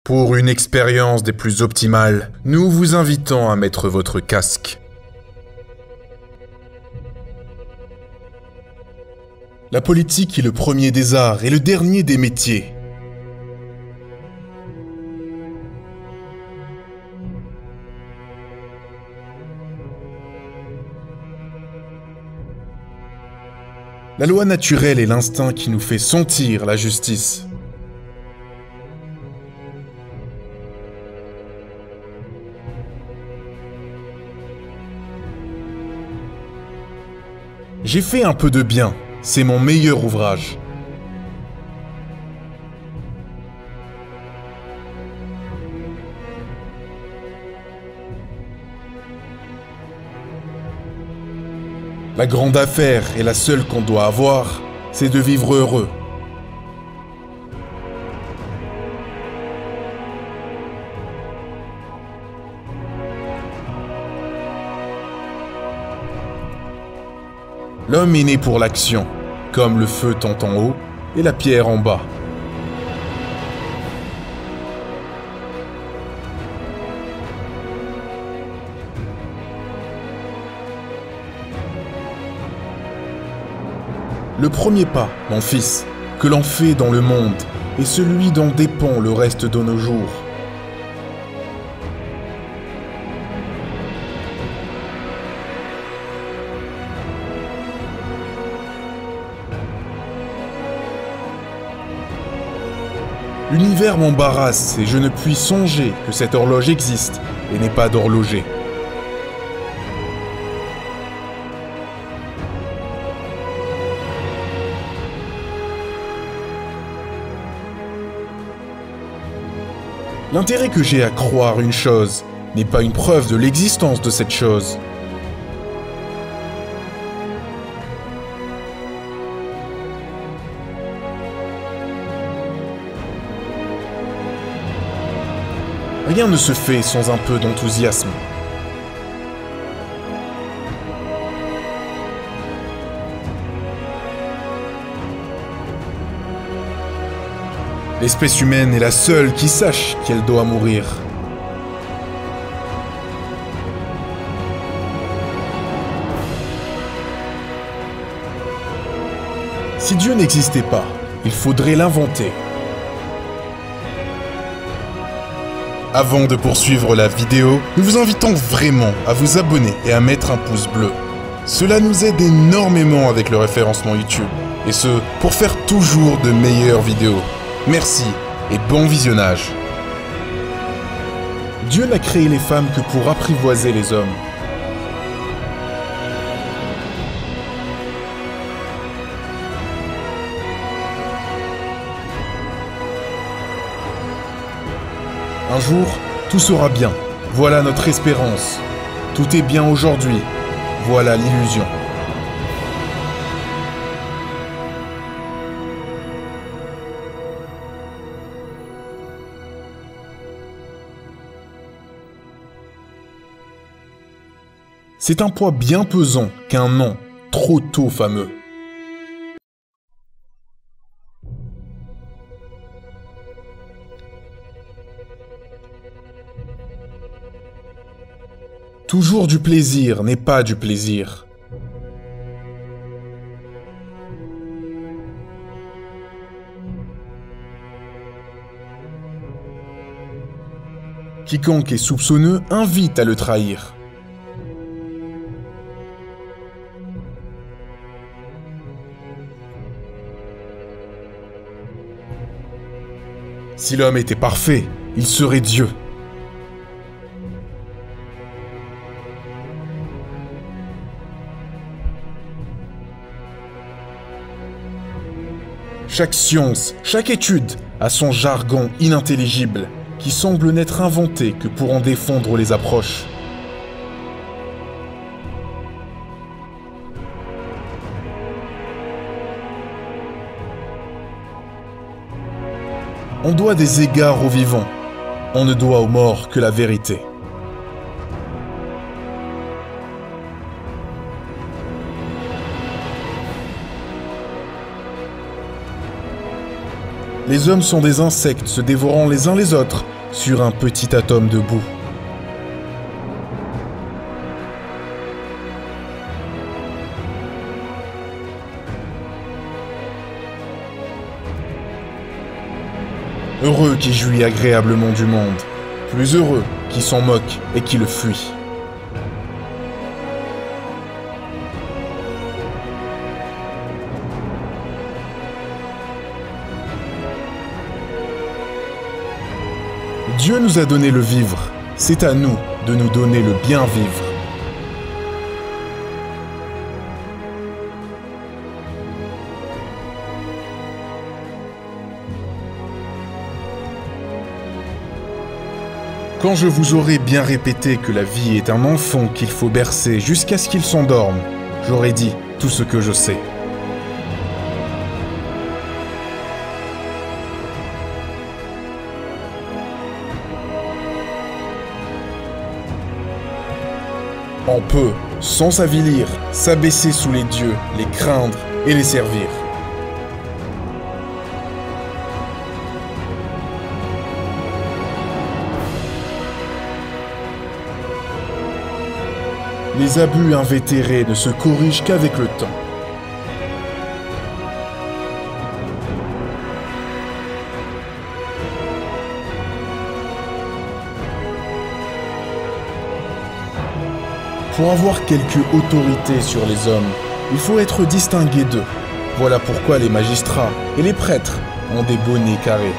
Pour une expérience des plus optimales, nous vous invitons à mettre votre casque. La politique est le premier des arts et le dernier des métiers. La loi naturelle est l'instinct qui nous fait sentir la justice. J'ai fait un peu de bien, c'est mon meilleur ouvrage. La grande affaire, et la seule qu'on doit avoir, c'est de vivre heureux. L'homme est né pour l'action, comme le feu tend en haut et la pierre en bas. Le premier pas, mon fils, que l'on fait dans le monde, est celui dont dépend le reste de nos jours. L'univers m'embarrasse et je ne puis songer que cette horloge existe et n'est pas d'horloger. L'intérêt que j'ai à croire une chose n'est pas une preuve de l'existence de cette chose. Rien ne se fait sans un peu d'enthousiasme. L'espèce humaine est la seule qui sache qu'elle doit mourir. Si Dieu n'existait pas, il faudrait l'inventer. Avant de poursuivre la vidéo, nous vous invitons vraiment à vous abonner et à mettre un pouce bleu. Cela nous aide énormément avec le référencement YouTube, et ce, pour faire toujours de meilleures vidéos. Merci et bon visionnage. Dieu n'a créé les femmes que pour apprivoiser les hommes. Un jour, tout sera bien. Voilà notre espérance. Tout est bien aujourd'hui. Voilà l'illusion. C'est un poids bien pesant qu'un nom trop tôt fameux. Toujours du plaisir n'est pas du plaisir. Quiconque est soupçonneux invite à le trahir. Si l'homme était parfait, il serait Dieu. Chaque science, chaque étude a son jargon inintelligible qui semble n'être inventé que pour en défendre les approches. On doit des égards aux vivants, on ne doit aux morts que la vérité. Les hommes sont des insectes se dévorant les uns les autres, sur un petit atome de boue. Heureux qui jouit agréablement du monde, plus heureux qui s'en moque et qui le fuit. Dieu nous a donné le vivre, c'est à nous de nous donner le bien vivre. Quand je vous aurai bien répété que la vie est un enfant qu'il faut bercer jusqu'à ce qu'il s'endorme, j'aurai dit tout ce que je sais. On peut, sans s'avilir, s'abaisser sous les dieux, les craindre et les servir. Les abus invétérés ne se corrigent qu'avec le temps. Pour avoir quelque autorité sur les hommes, il faut être distingué d'eux. Voilà pourquoi les magistrats et les prêtres ont des bonnets carrés.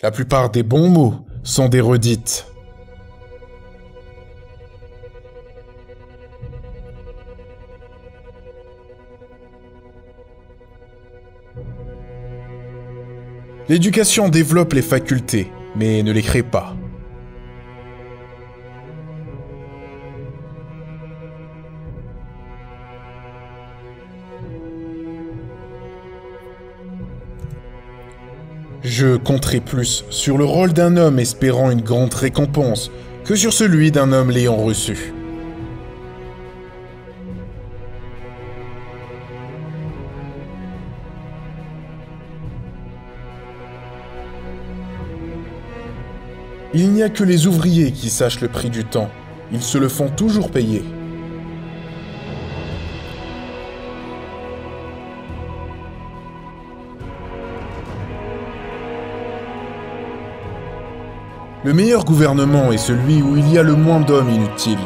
La plupart des bons mots sont des redites. L'éducation développe les facultés, mais ne les crée pas. Je compterai plus sur le rôle d'un homme espérant une grande récompense que sur celui d'un homme l'ayant reçu. Il n'y a que les ouvriers qui sachent le prix du temps. Ils se le font toujours payer. Le meilleur gouvernement est celui où il y a le moins d'hommes inutiles.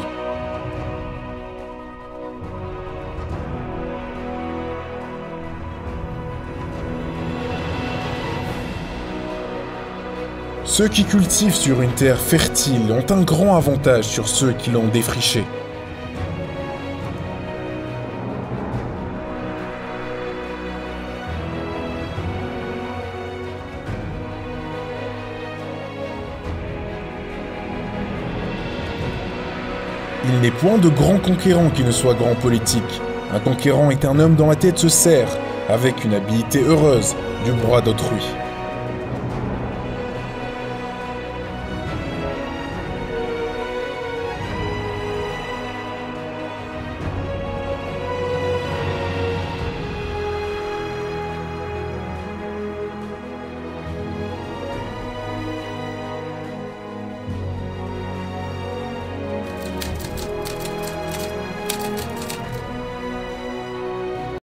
Ceux qui cultivent sur une terre fertile ont un grand avantage sur ceux qui l'ont défrichée. Il n'est point de grand conquérant qui ne soit grand politique. Un conquérant est un homme dont la tête se serre, avec une habileté heureuse, du bras d'autrui.